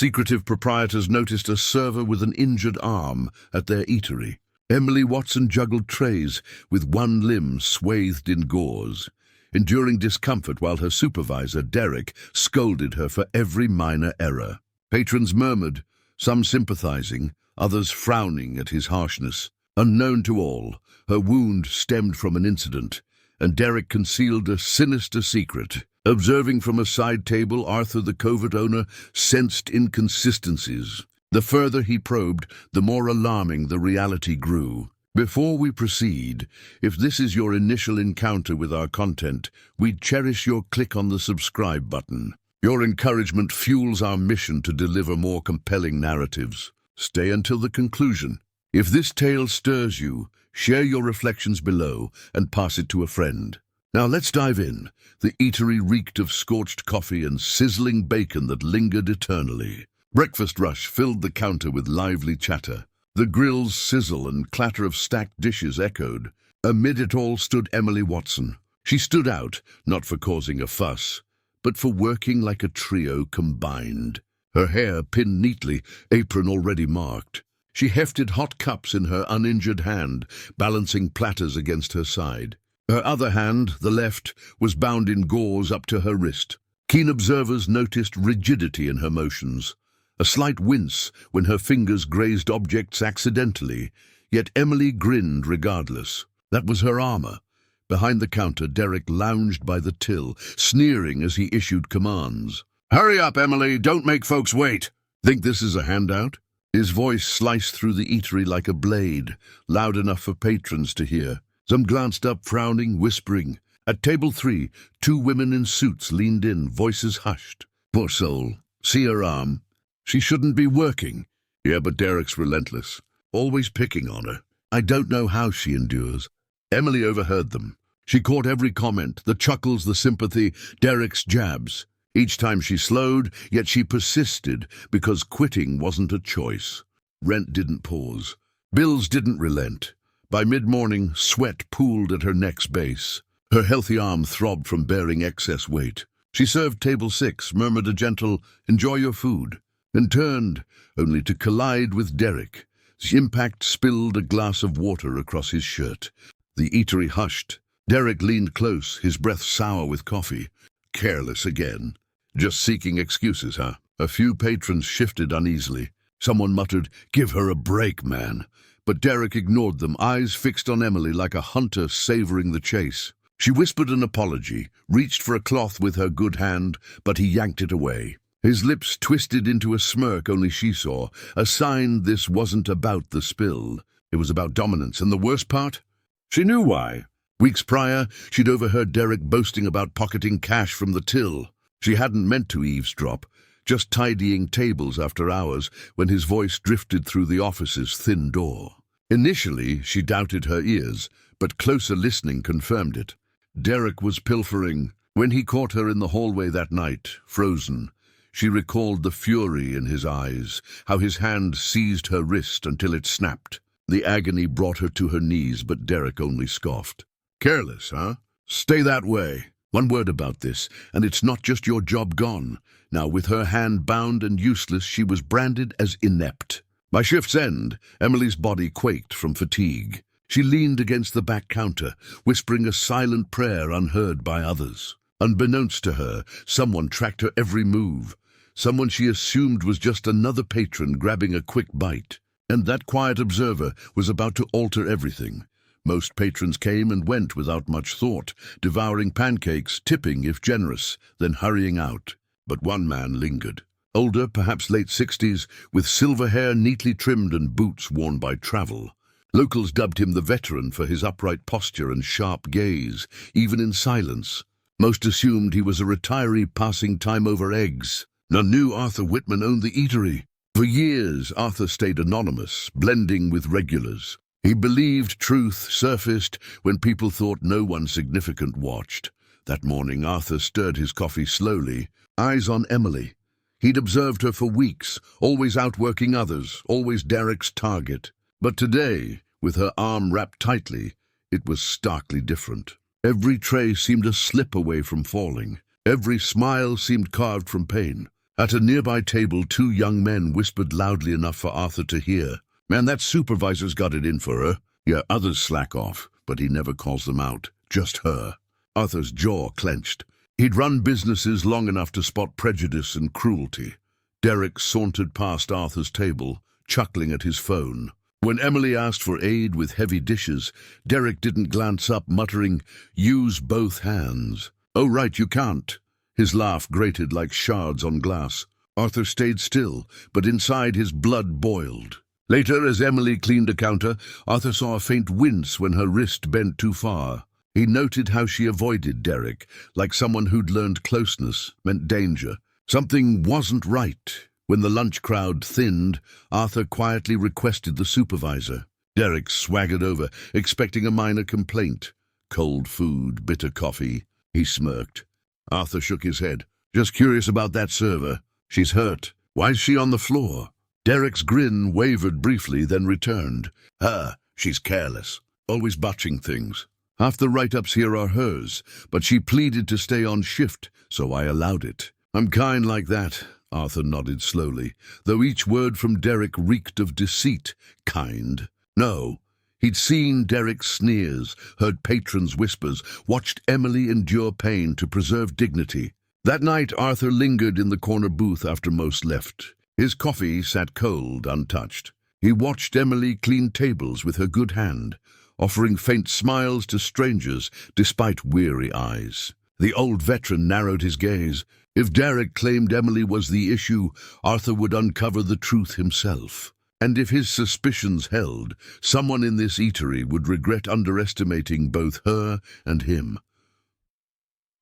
Secretive proprietors noticed a server with an injured arm at their eatery. Emily Watson juggled trays with one limb swathed in gauze, enduring discomfort while her supervisor, Derek, scolded her for every minor error. Patrons murmured, some sympathizing, others frowning at his harshness. Unknown to all, her wound stemmed from an incident, and Derek concealed a sinister secret. Observing from a side table, Arthur, the covert owner, sensed inconsistencies. The further he probed, the more alarming the reality grew. Before we proceed, if this is your initial encounter with our content, we'd cherish your click on the subscribe button. Your encouragement fuels our mission to deliver more compelling narratives. Stay until the conclusion. If this tale stirs you, share your reflections below and pass it to a friend. Now let's dive in. The eatery reeked of scorched coffee and sizzling bacon that lingered eternally. Breakfast rush filled the counter with lively chatter. The grill's sizzle and clatter of stacked dishes echoed. Amid it all stood Emily Watson. She stood out, not for causing a fuss, but for working like a trio combined. Her hair pinned neatly, apron already marked. She hefted hot cups in her uninjured hand, balancing platters against her side. Her other hand, the left, was bound in gauze up to her wrist. Keen observers noticed rigidity in her motions, a slight wince when her fingers grazed objects accidentally, yet Emily grinned regardless. That was her armor. Behind the counter, Derek lounged by the till, sneering as he issued commands. "Hurry up, Emily, don't make folks wait." "Think this is a handout?" His voice sliced through the eatery like a blade, loud enough for patrons to hear. Some glanced up, frowning, whispering. At table 3, 2 women in suits leaned in, voices hushed. "Poor soul. See her arm? She shouldn't be working." "Yeah, but Derek's relentless. Always picking on her. I don't know how she endures." Emily overheard them. She caught every comment, the chuckles, the sympathy, Derek's jabs. Each time she slowed, yet she persisted, because quitting wasn't a choice. Rent didn't pause. Bills didn't relent. By mid-morning, sweat pooled at her neck's base. Her healthy arm throbbed from bearing excess weight. She served table 6, murmured a gentle, "Enjoy your food," and turned, only to collide with Derek. The impact spilled a glass of water across his shirt. The eatery hushed. Derek leaned close, his breath sour with coffee. Careless again. Just seeking excuses, huh? A few patrons shifted uneasily. Someone muttered, "Give her a break, man." But Derek ignored them, eyes fixed on Emily like a hunter savoring the chase. She whispered an apology, reached for a cloth with her good hand, but he yanked it away. His lips twisted into a smirk only she saw, a sign this wasn't about the spill. It was about dominance, and the worst part? She knew why. Weeks prior, she'd overheard Derek boasting about pocketing cash from the till. She hadn't meant to eavesdrop, just tidying tables after hours when his voice drifted through the office's thin door. Initially, she doubted her ears, but closer listening confirmed it. Derek was pilfering. When he caught her in the hallway that night, frozen, she recalled the fury in his eyes, how his hand seized her wrist until it snapped. The agony brought her to her knees, but Derek only scoffed. "Careless, huh? Stay that way. One word about this, and it's not just your job gone." Now, with her hand bound and useless, she was branded as inept. By shift's end, Emily's body quaked from fatigue. She leaned against the back counter, whispering a silent prayer unheard by others. Unbeknownst to her, someone tracked her every move. Someone she assumed was just another patron grabbing a quick bite. And that quiet observer was about to alter everything. Most patrons came and went without much thought, devouring pancakes, tipping if generous, then hurrying out. But one man lingered. Older, perhaps late 60s, with silver hair neatly trimmed and boots worn by travel. Locals dubbed him the veteran for his upright posture and sharp gaze, even in silence. Most assumed he was a retiree passing time over eggs. None knew Arthur Whitman owned the eatery. For years, Arthur stayed anonymous, blending with regulars. He believed truth surfaced when people thought no one significant watched. That morning, Arthur stirred his coffee slowly, eyes on Emily. He'd observed her for weeks, always outworking others, always Derek's target. But today, with her arm wrapped tightly, it was starkly different. Every tray seemed a slip away from falling. Every smile seemed carved from pain. At a nearby table, two young men whispered loudly enough for Arthur to hear. "Man, that supervisor's got it in for her." "Yeah, others slack off, but he never calls them out. Just her." Arthur's jaw clenched. He'd run businesses long enough to spot prejudice and cruelty. Derek sauntered past Arthur's table, chuckling at his phone. When Emily asked for aid with heavy dishes, Derek didn't glance up, muttering, "Use both hands." "Oh, right, you can't." His laugh grated like shards on glass. Arthur stayed still, but inside his blood boiled. Later, as Emily cleaned a counter, Arthur saw a faint wince when her wrist bent too far. He noted how she avoided Derek, like someone who'd learned closeness meant danger. Something wasn't right. When the lunch crowd thinned, Arthur quietly requested the supervisor. Derek swaggered over, expecting a minor complaint. Cold food, bitter coffee. He smirked. Arthur shook his head. "Just curious about that server. She's hurt. Why's she on the floor?" Derek's grin wavered briefly, then returned. She's careless. Always botching things. Half the write-ups here are hers, but she pleaded to stay on shift, so I allowed it. I'm kind like that. Arthur nodded slowly, though each word from Derek reeked of deceit. Kind? No. He'd seen Derek's sneers, heard patrons' whispers, watched Emily endure pain to preserve dignity. That night, Arthur lingered in the corner booth after most left. His coffee sat cold, untouched. He watched Emily clean tables with her good hand, offering faint smiles to strangers despite weary eyes. The old veteran narrowed his gaze. If Derek claimed Emily was the issue, Arthur would uncover the truth himself. And if his suspicions held, someone in this eatery would regret underestimating both her and him.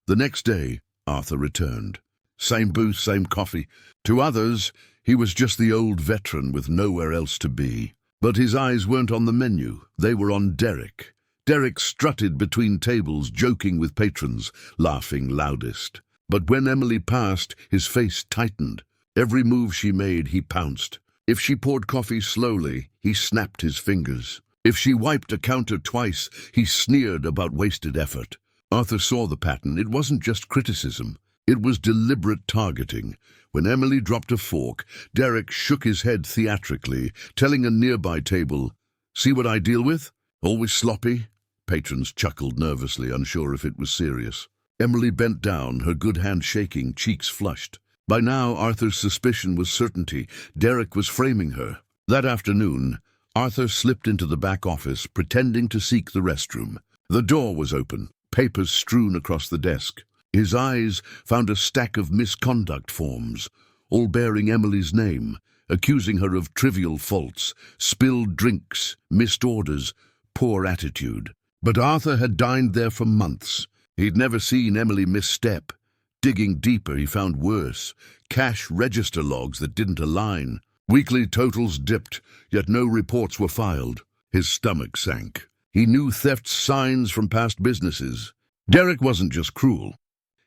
The next day, Arthur returned. Same booth, same coffee. To others, he was just the old veteran with nowhere else to be. But his eyes weren't on the menu. They were on Derek. Derek strutted between tables, joking with patrons, laughing loudest. But when Emily passed, his face tightened. Every move she made, he pounced. If she poured coffee slowly, he snapped his fingers. If she wiped a counter twice, he sneered about wasted effort. Arthur saw the pattern. It wasn't just criticism. It was deliberate targeting. When Emily dropped a fork, Derek shook his head theatrically, telling a nearby table, "See what I deal with? Always sloppy?" Patrons chuckled nervously, unsure if it was serious. Emily bent down, her good hand shaking, cheeks flushed. By now, Arthur's suspicion was certainty. Derek was framing her. That afternoon, Arthur slipped into the back office, pretending to seek the restroom. The door was open, papers strewn across the desk. His eyes found a stack of misconduct forms, all bearing Emily's name, accusing her of trivial faults, spilled drinks, missed orders, poor attitude. But Arthur had dined there for months. He'd never seen Emily misstep. Digging deeper, he found worse. Cash register logs that didn't align. Weekly totals dipped, yet no reports were filed. His stomach sank. He knew theft signs from past businesses. Derek wasn't just cruel.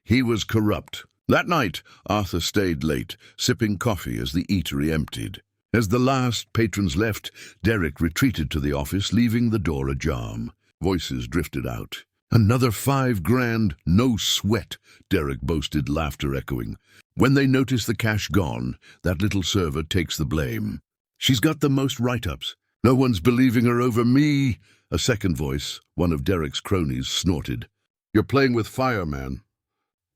He was corrupt. That night, Arthur stayed late, sipping coffee as the eatery emptied. As the last patrons left, Derek retreated to the office, leaving the door ajar. Voices drifted out. "Another $5,000, no sweat," Derek boasted, laughter echoing. When they notice the cash gone, that little server takes the blame. "She's got the most write-ups. No one's believing her over me," a second voice, one of Derek's cronies, snorted. "You're playing with fire, man."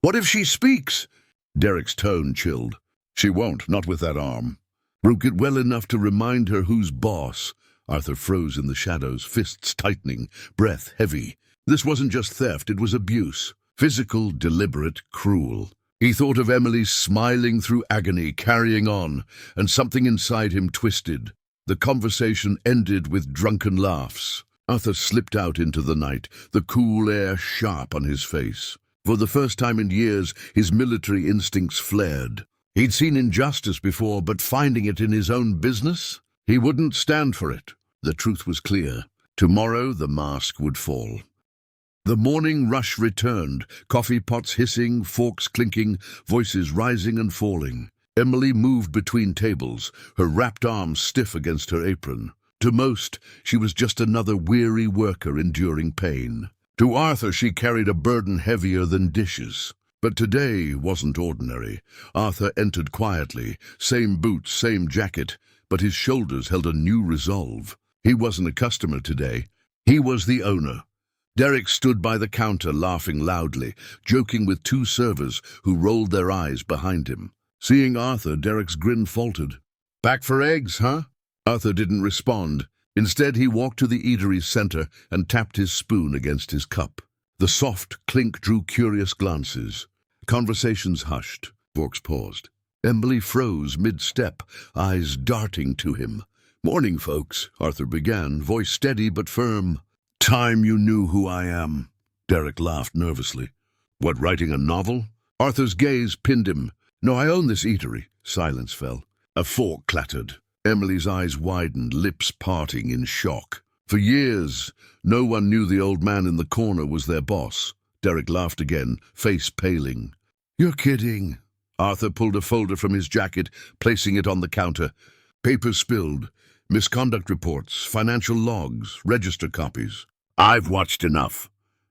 "What if she speaks?" Derek's tone chilled. "She won't, not with that arm." Broke it well enough to remind her who's boss. Arthur froze in the shadows, fists tightening, breath heavy. This wasn't just theft, it was abuse. Physical, deliberate, cruel. He thought of Emily smiling through agony, carrying on, and something inside him twisted. The conversation ended with drunken laughs. Arthur slipped out into the night, the cool air sharp on his face. For the first time in years, his military instincts flared. He'd seen injustice before, but finding it in his own business? He wouldn't stand for it. The truth was clear. Tomorrow the mask would fall. The morning rush returned, coffee pots hissing, forks clinking, voices rising and falling. Emily moved between tables, her wrapped arms stiff against her apron. To most, she was just another weary worker enduring pain. To Arthur, she carried a burden heavier than dishes. But today wasn't ordinary. Arthur entered quietly, same boots, same jacket, but his shoulders held a new resolve. He wasn't a customer today. He was the owner. Derek stood by the counter laughing loudly, joking with two servers who rolled their eyes behind him. Seeing Arthur, Derek's grin faltered. "Back for eggs, huh?" Arthur didn't respond. Instead, he walked to the eatery's center and tapped his spoon against his cup. The soft clink drew curious glances. Conversations hushed. Forks paused. Emily froze mid-step, eyes darting to him. "Morning, folks," Arthur began, voice steady but firm. "Time you knew who I am." Derek laughed nervously. "What, writing a novel?" Arthur's gaze pinned him. "No, I own this eatery." Silence fell. A fork clattered. Emily's eyes widened, lips parting in shock. For years, no one knew the old man in the corner was their boss. Derek laughed again, face paling. "You're kidding." Arthur pulled a folder from his jacket, placing it on the counter. Papers spilled. Misconduct reports, financial logs, register copies. "I've watched enough."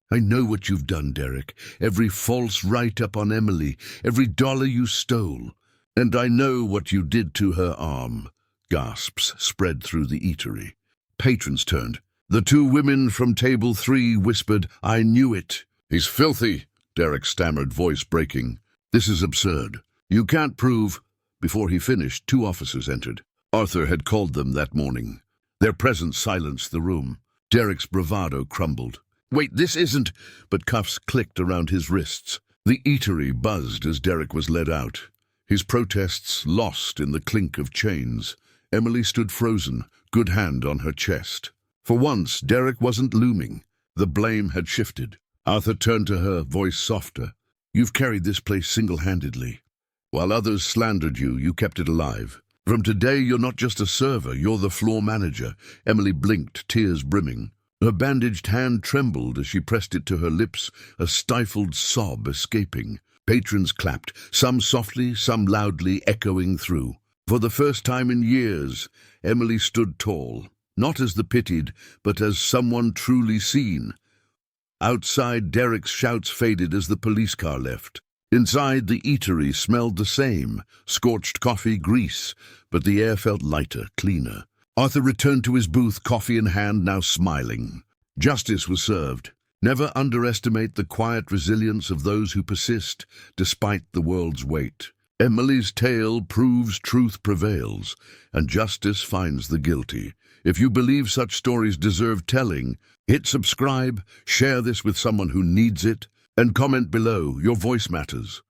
"I know what you've done, Derek. Every false write-up on Emily, every dollar you stole. And I know what you did to her arm." Gasps spread through the eatery. Patrons turned. The two women from table 3 whispered, "I knew it." "He's filthy," Derek stammered, voice breaking. "This is absurd. You can't prove—" Before he finished, 2 officers entered. Arthur had called them that morning. Their presence silenced the room. Derek's bravado crumbled. "Wait, this isn't—" But cuffs clicked around his wrists. The eatery buzzed as Derek was led out. His protests lost in the clink of chains. Emily stood frozen, good hand on her chest. For once, Derek wasn't looming. The blame had shifted. Arthur turned to her, voice softer. "You've carried this place single-handedly. While others slandered you, you kept it alive. From today, you're not just a server, you're the floor manager." Emily blinked, tears brimming. Her bandaged hand trembled as she pressed it to her lips, a stifled sob escaping. Patrons clapped, some softly, some loudly, echoing through. For the first time in years, Emily stood tall, not as the pitied, but as someone truly seen. Outside, Derek's shouts faded as the police car left. Inside, the eatery smelled the same, scorched coffee, grease, but the air felt lighter, cleaner. Arthur returned to his booth, coffee in hand, now smiling. Justice was served. Never underestimate the quiet resilience of those who persist, despite the world's weight. Emily's tale proves truth prevails, and justice finds the guilty. If you believe such stories deserve telling, hit subscribe, share this with someone who needs it, and comment below. Your voice matters.